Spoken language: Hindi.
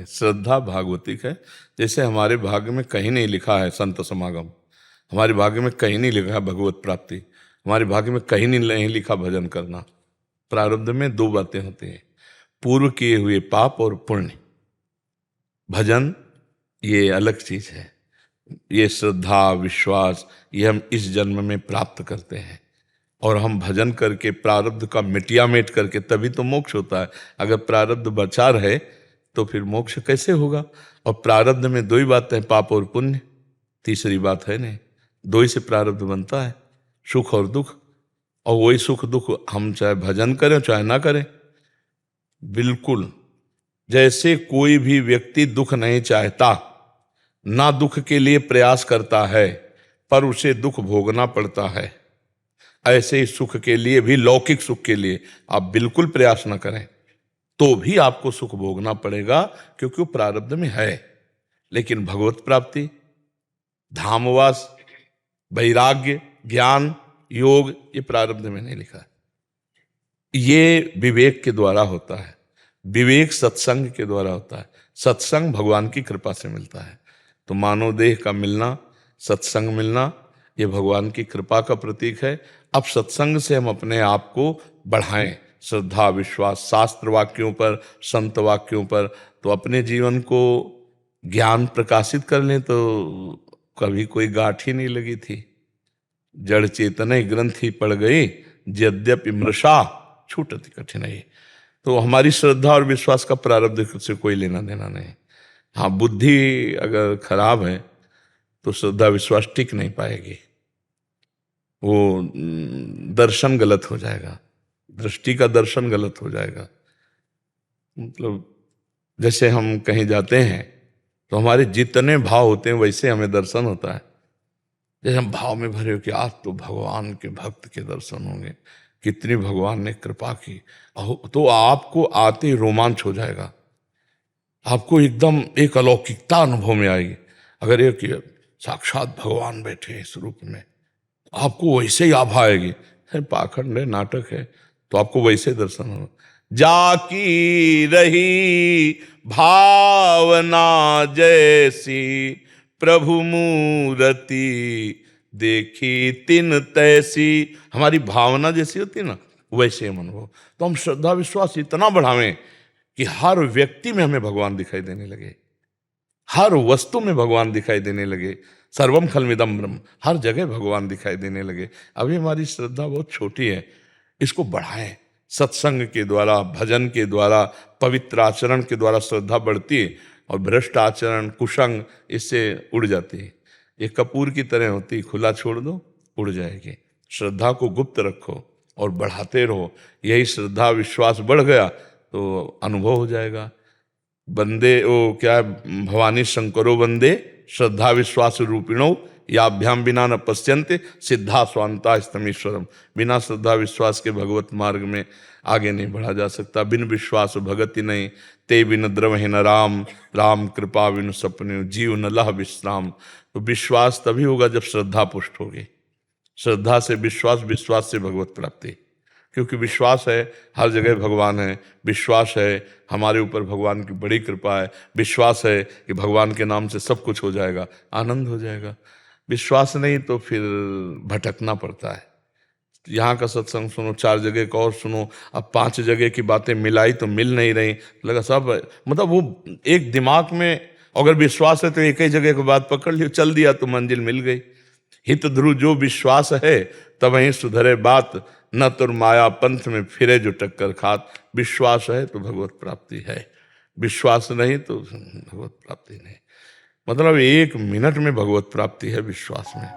श्रद्धा भागवतिक है। जैसे हमारे भाग्य में कहीं नहीं लिखा है संत समागम, हमारे भाग्य में कहीं नहीं लिखा है भगवत प्राप्ति, हमारे भाग्य में कहीं नहीं लिखा भजन करना। प्रारब्ध में दो बातें होती हैं, पूर्व किए हुए पाप और पुण्य। भजन ये अलग चीज है। ये श्रद्धा विश्वास ये हम इस जन्म में प्राप्त करते हैं, और हम भजन करके प्रारब्ध का मिटिया मेट करके तभी तो मोक्ष होता है। अगर प्रारब्ध बचा रहे तो फिर मोक्ष कैसे होगा? और प्रारब्ध में दो ही बातें हैं, पाप और पुण्य, तीसरी बात है नहीं। दो ही से प्रारब्ध बनता है, सुख और दुख। और वही सुख दुख हम चाहे भजन करें चाहे ना करें। बिल्कुल जैसे कोई भी व्यक्ति दुख नहीं चाहता, ना दुख के लिए प्रयास करता है, पर उसे दुख भोगना पड़ता है, ऐसे ही सुख के लिए भी, लौकिक सुख के लिए आप बिल्कुल प्रयास न करें तो भी आपको सुख भोगना पड़ेगा, क्योंकि वो प्रारब्ध में है। लेकिन भगवत प्राप्ति, धामवास, वैराग्य, ज्ञान, योग ये प्रारब्ध में नहीं लिखा है। ये विवेक के द्वारा होता है, विवेक सत्संग के द्वारा होता है। सत्संग भगवान की कृपा से मिलता है। तो मानव देह का मिलना, सत्संग मिलना, ये भगवान की कृपा का प्रतीक है। अब सत्संग से हम अपने आप को बढ़ाएं, श्रद्धा विश्वास, शास्त्र वाक्यों पर, संत वाक्यों पर, तो अपने जीवन को ज्ञान प्रकाशित कर लें तो कभी कोई गांठ ही नहीं लगी थी। जड़ चेतन ग्रंथि पड़ गई, यद्यपि मृषा छूटति कठिनाई। तो हमारी श्रद्धा और विश्वास का प्रारब्ध से कोई लेना देना नहीं। हाँ, बुद्धि अगर खराब है तो श्रद्धा विश्वास टिक नहीं पाएगी, वो दर्शन गलत हो जाएगा, दृष्टि का दर्शन गलत हो जाएगा। मतलब जैसे हम कहीं जाते हैं तो हमारे जितने भाव होते हैं वैसे हमें दर्शन होता है। जैसे हम भाव में भरे हो कि आज तो भगवान के भक्त के दर्शन होंगे, कितनी भगवान ने कृपा की, तो आपको आते ही रोमांच हो जाएगा, आपको एकदम एक अलौकिकता अनुभव में आएगी। अगर ये कि साक्षात भगवान बैठे इस रूप में, आपको वैसे ही आभा आएगी। पाखंड है, नाटक है, तो आपको वैसे दर्शन हो। जाकी रही भावना जैसी, प्रभु मूर्ति देखी तिन तैसी। हमारी भावना जैसी होती है ना, वैसे हम अनुभव। तो हम श्रद्धा विश्वास इतना बढ़ावें कि हर व्यक्ति में हमें भगवान दिखाई देने लगे, हर वस्तु में भगवान दिखाई देने लगे। सर्वम खलमिदम ब्रह्म, हर जगह भगवान दिखाई देने लगे। अभी हमारी श्रद्धा बहुत छोटी है, इसको बढ़ाएं। सत्संग के द्वारा, भजन के द्वारा, पवित्र आचरण के द्वारा श्रद्धा बढ़ती है, और भ्रष्ट आचरण, कुसंग, इससे उड़ जाती है। ये कपूर की तरह होती, खुला छोड़ दो उड़ जाएगी। श्रद्धा को गुप्त रखो और बढ़ाते रहो। यही श्रद्धा विश्वास बढ़ गया तो अनुभव हो जाएगा। बंदे ओ क्या, भवानी शंकरो वंदे श्रद्धा विश्वास रूपिणो, याभ्याम बिना न पश्यन्ते सिद्धा स्वांता स्तमीश्वरम। बिना श्रद्धा विश्वास के भगवत मार्ग में आगे नहीं बढ़ा जा सकता। बिन विश्वास भगति नहीं, ते बिन द्रवहि न राम, राम कृपा बिनु सपने जीव न लह विश्राम। तो विश्वास तभी होगा जब श्रद्धा पुष्ट होगी। श्रद्धा से विश्वास, विश्वास से भगवत प्राप्ति। क्योंकि विश्वास है हर जगह भगवान है, विश्वास है हमारे ऊपर भगवान की बड़ी कृपा है, विश्वास है कि भगवान के नाम से सब कुछ हो जाएगा, आनंद हो जाएगा। विश्वास नहीं तो फिर भटकना पड़ता है। यहाँ का सत्संग सुनो, 4 जगह का और सुनो, अब 5 जगह की बातें मिलाई तो मिल नहीं रही, लगा सब मतलब वो एक दिमाग में। अगर विश्वास है तो एक ही जगह की बात पकड़ लियो, चल दिया तो मंजिल मिल गई। हित ध्रुव जो विश्वास है तब वहीं सुधरे बात, न तुर माया पंथ में फिरे जो टक्कर खात। विश्वास है तो भगवत प्राप्ति है, विश्वास नहीं तो भगवत प्राप्ति नहीं। मतलब 1 मिनट में भगवत प्राप्ति है विश्वास में।